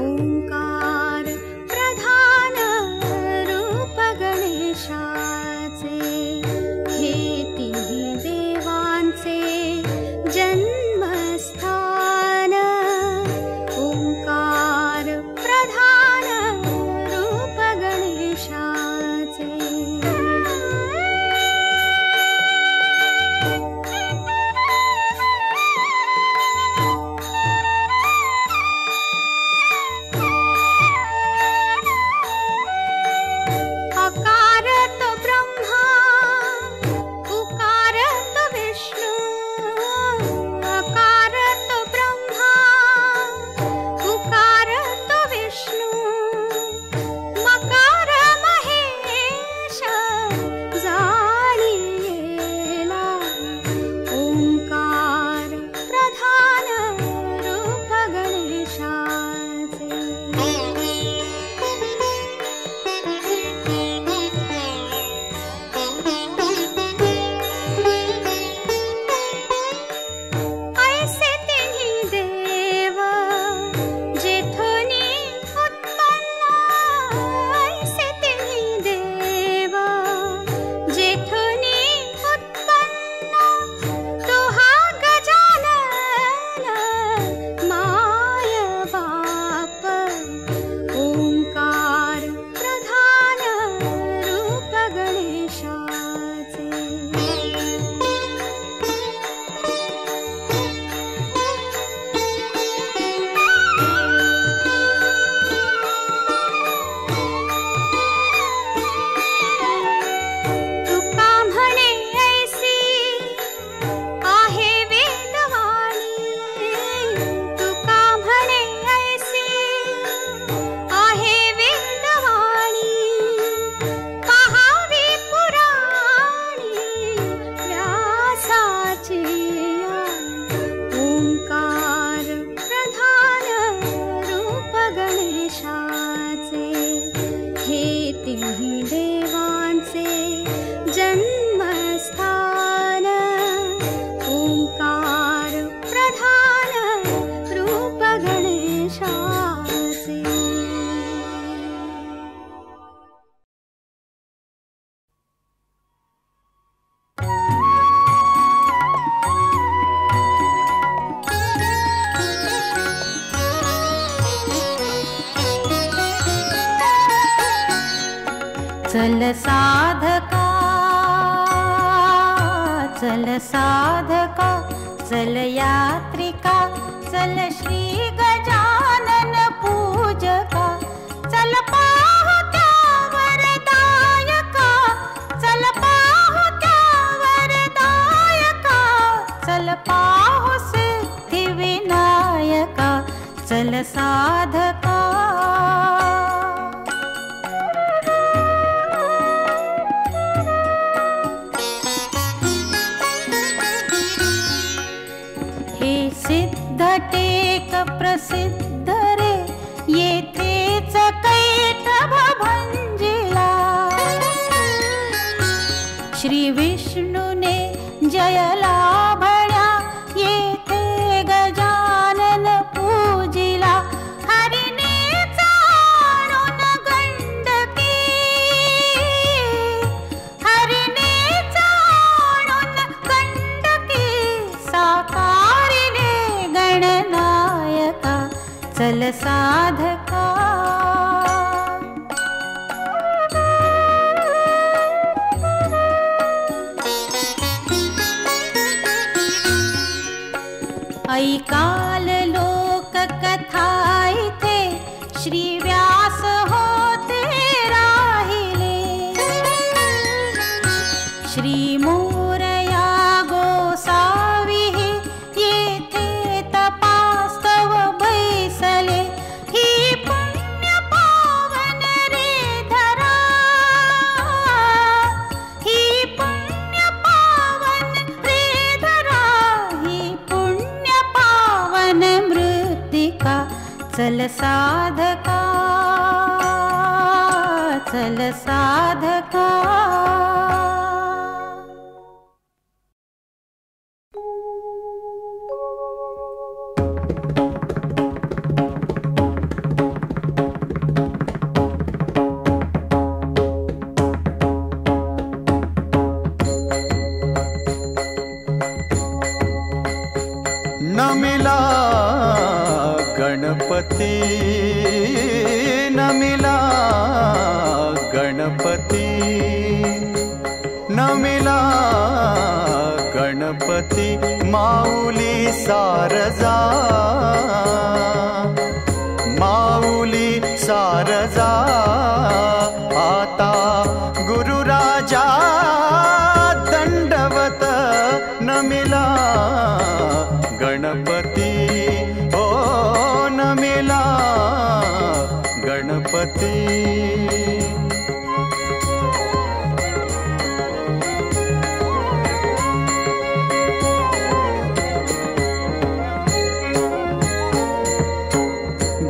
ओंकार प्रधान रूप गणेशाचे हे तिन्ही देवांचे जन्मस्थान ओंकार प्रधान रूप गणेशाचे अकारत ब्रह्मा उकारत विष्णू अकारत ब्रह्मा उकारत विष्णू मकार महेश जाणियेला ओंकार प्रधान रूप गणेशाचे ऐसे तिन्ही देव जेथुनी उत्पन्न ऐसे तिन्ही देव जेथुनी उत्पन्न तो हा गजानन माय बाप ओंकार प्रधान रूप गणेशाचे तुका म्हणे ऐसी आहे वेदवाणी तुका म्हणे ऐसी आहे वेदवाणी पहावी पुराणी व्यासाची ओंकार प्रधान रूप गणेशाचे हे तिन्ही देवांचे जन्मस्थान ओंकार प्रधान रूप गणेशाचे चल साधका चल साधका चल यात्रिका चल श्री गजानन पूजका चल पाहू त्या वरदायका चल पाहू त्या वरदायका चल पाहू सिद्धी विनायका चल साधका हे सिद्ध टेक प्रसिद्ध रे येथेच कैटभ भंजिला श्री विष्णूने जयला भण्या येथे गजानन पूजिला हरिने जाणून गंडकी हरिने जाणून गंडकी साकारिले गणनायका चल साधका ऐकाल लोक कथा इथे श्री व्यास होते राहिले श्री मोरया गोसावी येथे तपास्तव बैसले ही पुण्य पावन रे धरा ही पुण्य पावन रे धरा ही पुण्य पावन मृत्तिका चल साधका चल साधका नमिला गणपती नमिला गणपती नमिला गणपती माऊली सारजा माऊली सारजा आता गुरुराजा दंडवत नमिला गणपती ओ नमिला गणपती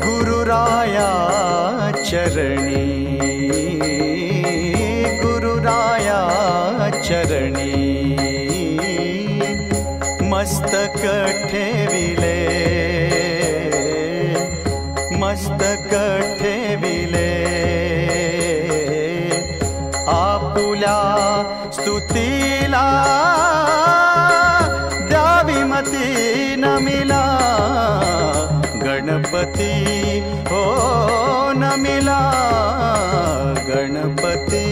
गुरुराया चरणी गुरुराया चरणी मस्तक ठेविले मस्तक ठेविले आपुल्या स्तुतीला द्यावी मती नमिला गणपती हो नमिला गणपती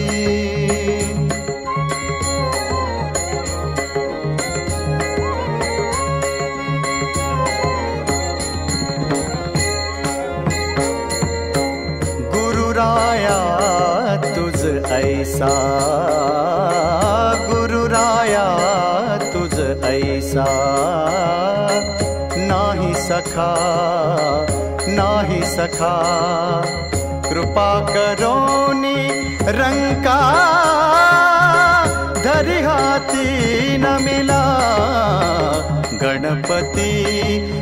गुरुराया तुझ ऐसा गुरुराया तुझ ऐसा नाही सखा नाही सखा कृपा करोनी रंका धरी हाती नमिला गणपती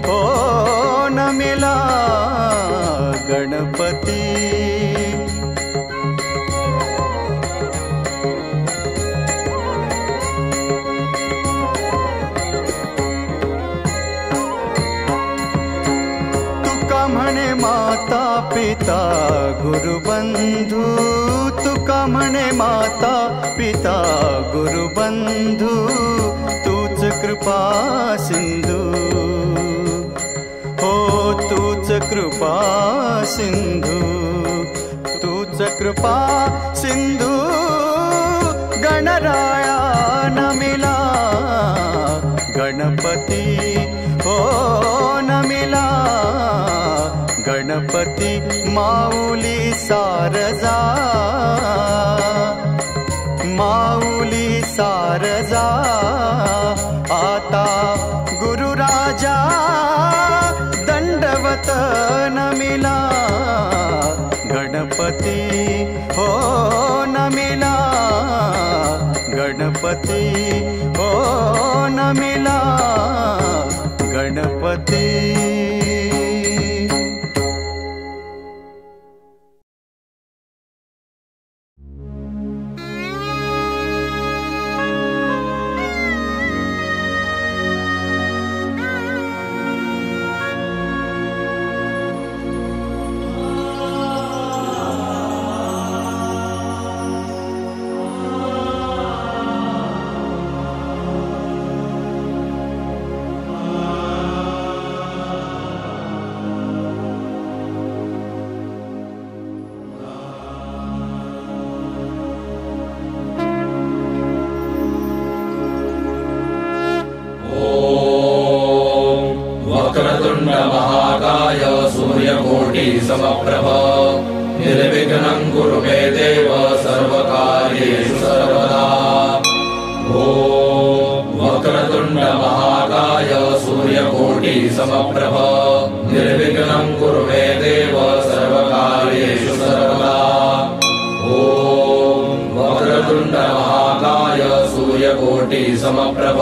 ओ नमिला गणपती म्हणे माता पिता गुरुबंधू तुका म्हणे माता पिता गुरुबंधू तूच कृपा सिंधू हो तूच कृपा सिंधू तूच कृपा सिंधू गणराया नमिला गणपती हो नमिला गणपती माऊली सारजा माऊली सारजा आता गुरुराजा दंडवत नमिला गणपती हो नमिला गणपती हो नमिला गणपती महाकाय सूर्यकोटि समप्रभ निर्विघ्नं कुरु मे देव सर्वकार्येषु सर्वदा ॐ वक्रतुण्ड महाकाय सूर्यकोटि समप्रभ निर्विघ्नं कुरु मे देव सर्वकार्येषु सर्वदा ॐ वक्रतुण्ड महाकाय सूर्यकोटि समप्रभ